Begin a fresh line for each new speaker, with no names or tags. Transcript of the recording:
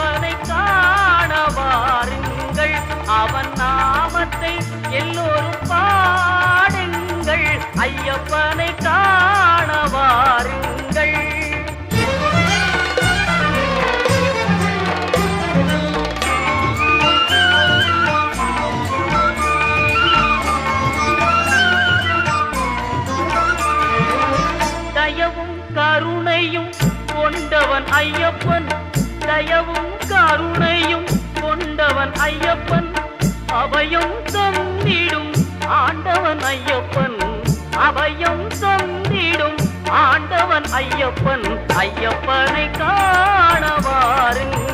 ஐயப்பனை காண வாருங்கள், அவன் நாமத்தை எல்லோரும் பாடுங்கள். ஐயப்பனை காண வாருங்கள். தயவும் கருணையும் கொண்டவன் ஐயப்பன், தயவும் கருணையும் கொண்டவன் ஐயப்பன், அபயம் தந்திடும் ஆண்டவன் ஐயப்பன், அபயம் தந்திடும் ஆண்டவன் ஐயப்பன். ஐயப்பனை காண வாருங்கள்.